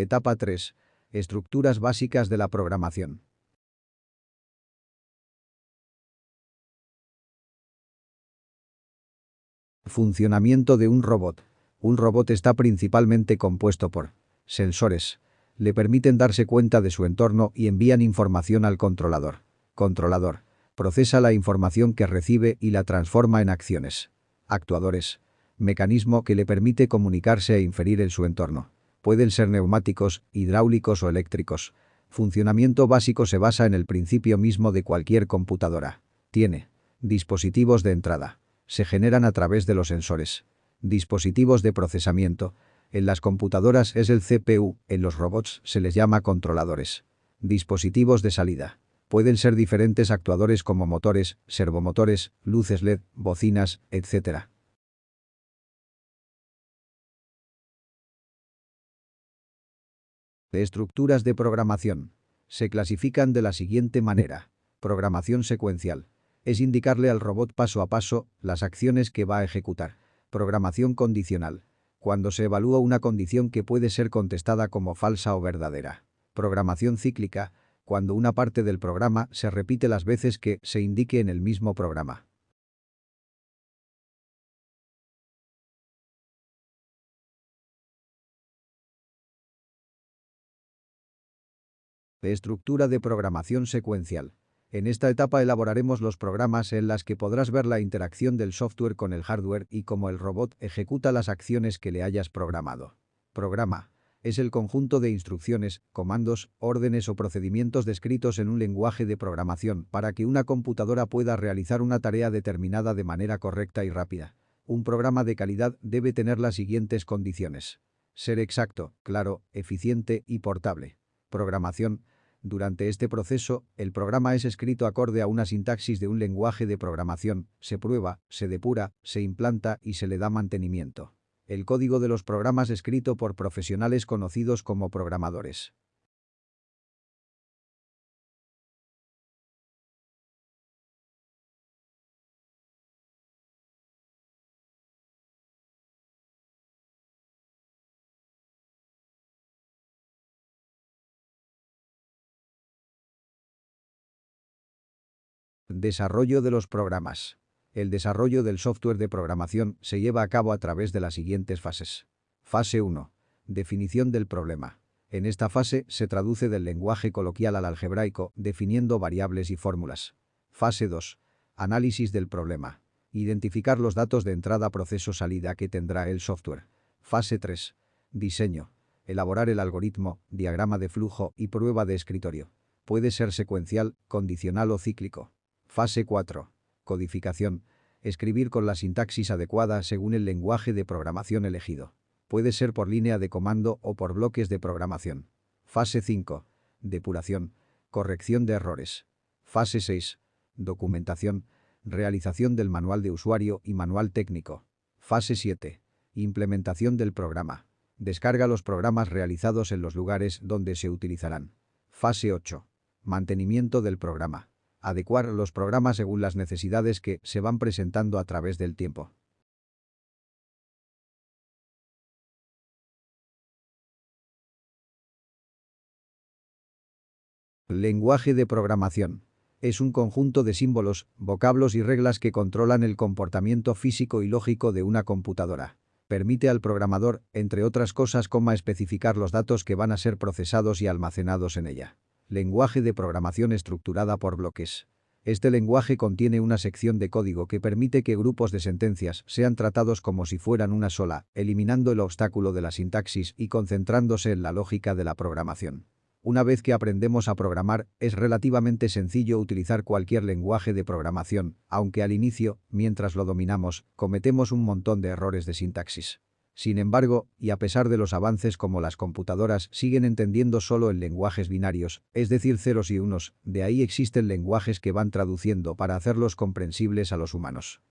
Etapa 3. Estructuras básicas de la programación. Funcionamiento de un robot. Un robot está principalmente compuesto por sensores. Le permiten darse cuenta de su entorno y envían información al controlador. Controlador. Procesa la información que recibe y la transforma en acciones. Actuadores. Mecanismo que le permite comunicarse e inferir en su entorno. Pueden ser neumáticos, hidráulicos o eléctricos. Funcionamiento básico se basa en el principio mismo de cualquier computadora. Tiene dispositivos de entrada. Se generan a través de los sensores. Dispositivos de procesamiento. En las computadoras es el CPU, en los robots se les llama controladores. Dispositivos de salida. Pueden ser diferentes actuadores como motores, servomotores, luces LED, bocinas, etc. Estructuras de programación. Se clasifican de la siguiente manera. Programación secuencial. Es indicarle al robot paso a paso las acciones que va a ejecutar. Programación condicional. Cuando se evalúa una condición que puede ser contestada como falsa o verdadera. Programación cíclica. Cuando una parte del programa se repite las veces que se indique en el mismo programa. Estructura de programación secuencial. En esta etapa elaboraremos los programas en las que podrás ver la interacción del software con el hardware y cómo el robot ejecuta las acciones que le hayas programado. Programa. Es el conjunto de instrucciones, comandos, órdenes o procedimientos descritos en un lenguaje de programación para que una computadora pueda realizar una tarea determinada de manera correcta y rápida. Un programa de calidad debe tener las siguientes condiciones. Ser exacto, claro, eficiente y portable. Programación. Durante este proceso, el programa es escrito acorde a una sintaxis de un lenguaje de programación, se prueba, se depura, se implanta y se le da mantenimiento. El código de los programas escrito por profesionales conocidos como programadores. Desarrollo de los programas. El desarrollo del software de programación se lleva a cabo a través de las siguientes fases. Fase 1. Definición del problema. En esta fase se traduce del lenguaje coloquial al algebraico, definiendo variables y fórmulas. Fase 2. Análisis del problema. Identificar los datos de entrada proceso-salida que tendrá el software. Fase 3. Diseño. Elaborar el algoritmo, diagrama de flujo y prueba de escritorio. Puede ser secuencial, condicional o cíclico. Fase 4. Codificación. Escribir con la sintaxis adecuada según el lenguaje de programación elegido. Puede ser por línea de comando o por bloques de programación. Fase 5. Depuración. Corrección de errores. Fase 6. Documentación. Realización del manual de usuario y manual técnico. Fase 7. Implementación del programa. Descarga los programas realizados en los lugares donde se utilizarán. Fase 8. Mantenimiento del programa. Adecuar los programas según las necesidades que se van presentando a través del tiempo. Lenguaje de programación. Es un conjunto de símbolos, vocablos y reglas que controlan el comportamiento físico y lógico de una computadora. Permite al programador, entre otras cosas, especificar los datos que van a ser procesados y almacenados en ella. Lenguaje de programación estructurada por bloques. Este lenguaje contiene una sección de código que permite que grupos de sentencias sean tratados como si fueran una sola, eliminando el obstáculo de la sintaxis y concentrándose en la lógica de la programación. Una vez que aprendemos a programar, es relativamente sencillo utilizar cualquier lenguaje de programación, aunque al inicio, mientras lo dominamos, cometemos un montón de errores de sintaxis. Sin embargo, y a pesar de los avances como las computadoras siguen entendiendo solo en lenguajes binarios, es decir ceros y unos, de ahí existen lenguajes que van traduciendo para hacerlos comprensibles a los humanos.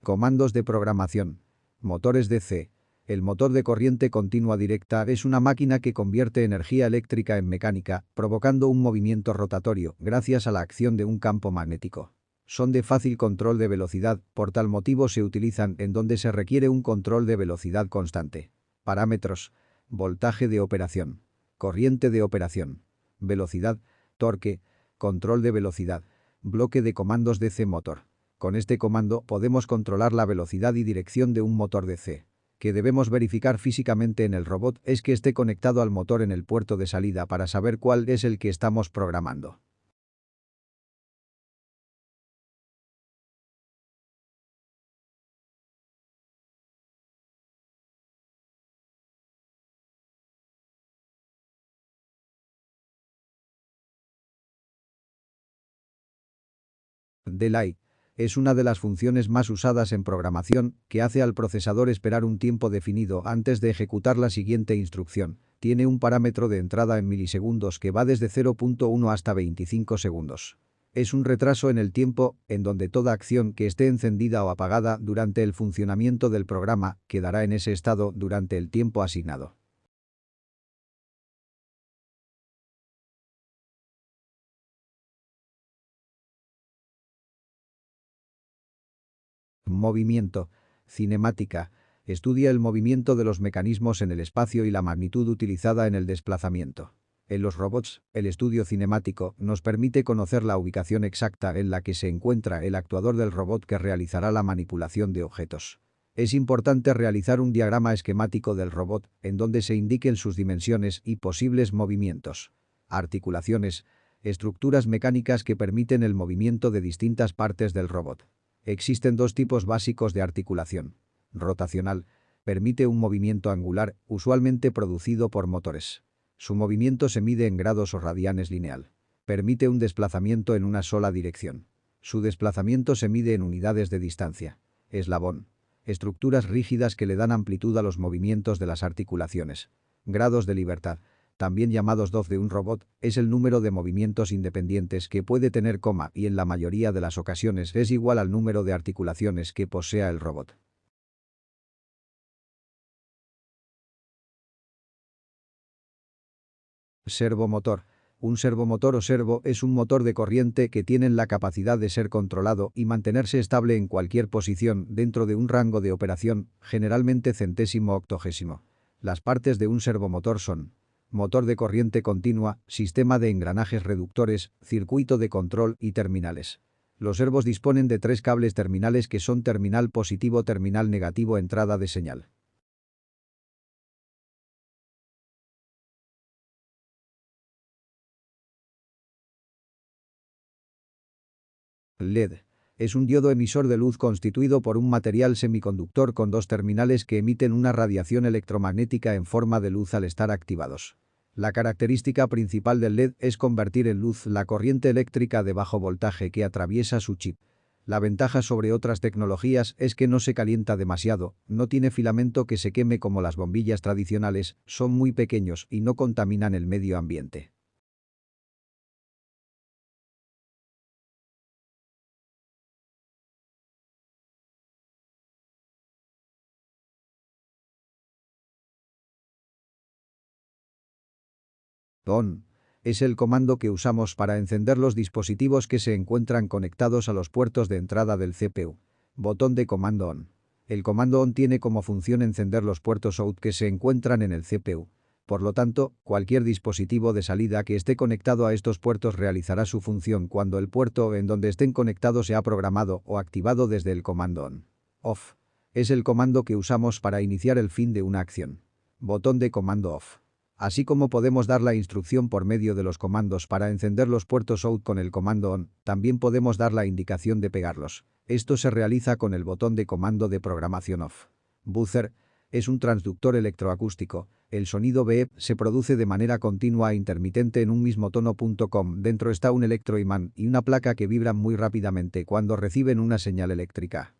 Comandos de programación. Motores de C. El motor de corriente continua directa es una máquina que convierte energía eléctrica en mecánica, provocando un movimiento rotatorio gracias a la acción de un campo magnético. Son de fácil control de velocidad, por tal motivo se utilizan en donde se requiere un control de velocidad constante. Parámetros: voltaje de operación, corriente de operación, velocidad, torque, control de velocidad, bloque de comandos DC motor. Con este comando podemos controlar la velocidad y dirección de un motor DC. Que debemos verificar físicamente en el robot es que esté conectado al motor en el puerto de salida para saber cuál es el que estamos programando. Delay es una de las funciones más usadas en programación que hace al procesador esperar un tiempo definido antes de ejecutar la siguiente instrucción. Tiene un parámetro de entrada en milisegundos que va desde 0.1 hasta 25 segundos. Es un retraso en el tiempo en donde toda acción que esté encendida o apagada durante el funcionamiento del programa quedará en ese estado durante el tiempo asignado. Movimiento. Cinemática. Estudia el movimiento de los mecanismos en el espacio y la magnitud utilizada en el desplazamiento. En los robots, el estudio cinemático nos permite conocer la ubicación exacta en la que se encuentra el actuador del robot que realizará la manipulación de objetos. Es importante realizar un diagrama esquemático del robot en donde se indiquen sus dimensiones y posibles movimientos. Articulaciones. Estructuras mecánicas que permiten el movimiento de distintas partes del robot. Existen dos tipos básicos de articulación. Rotacional. Permite un movimiento angular, usualmente producido por motores. Su movimiento se mide en grados o radianes lineal. Permite un desplazamiento en una sola dirección. Su desplazamiento se mide en unidades de distancia. Eslabón. Estructuras rígidas que le dan amplitud a los movimientos de las articulaciones. Grados de libertad, también llamados DOF de un robot, es el número de movimientos independientes que puede tener, y en la mayoría de las ocasiones es igual al número de articulaciones que posea el robot. Servomotor. Un servomotor o servo es un motor de corriente que tiene la capacidad de ser controlado y mantenerse estable en cualquier posición dentro de un rango de operación, generalmente centésimo octogésimo. Las partes de un servomotor son: motor de corriente continua, sistema de engranajes reductores, circuito de control y terminales. Los servos disponen de 3 cables terminales que son terminal positivo, terminal negativo, entrada de señal. LED. Es un diodo emisor de luz constituido por un material semiconductor con 2 terminales que emiten una radiación electromagnética en forma de luz al estar activados. La característica principal del LED es convertir en luz la corriente eléctrica de bajo voltaje que atraviesa su chip. La ventaja sobre otras tecnologías es que no se calienta demasiado, no tiene filamento que se queme como las bombillas tradicionales, son muy pequeños y no contaminan el medio ambiente. ON es el comando que usamos para encender los dispositivos que se encuentran conectados a los puertos de entrada del CPU. Botón de comando ON. El comando ON tiene como función encender los puertos OUT que se encuentran en el CPU. Por lo tanto, cualquier dispositivo de salida que esté conectado a estos puertos realizará su función cuando el puerto en donde estén conectados se ha programado o activado desde el comando ON. OFF es el comando que usamos para iniciar el fin de una acción. Botón de comando OFF. Así como podemos dar la instrucción por medio de los comandos para encender los puertos OUT con el comando ON, también podemos dar la indicación de pegarlos. Esto se realiza con el botón de comando de programación OFF. Buzzer es un transductor electroacústico. El sonido BEP se produce de manera continua e intermitente en un mismo tono. Dentro está un electroimán y una placa que vibran muy rápidamente cuando reciben una señal eléctrica.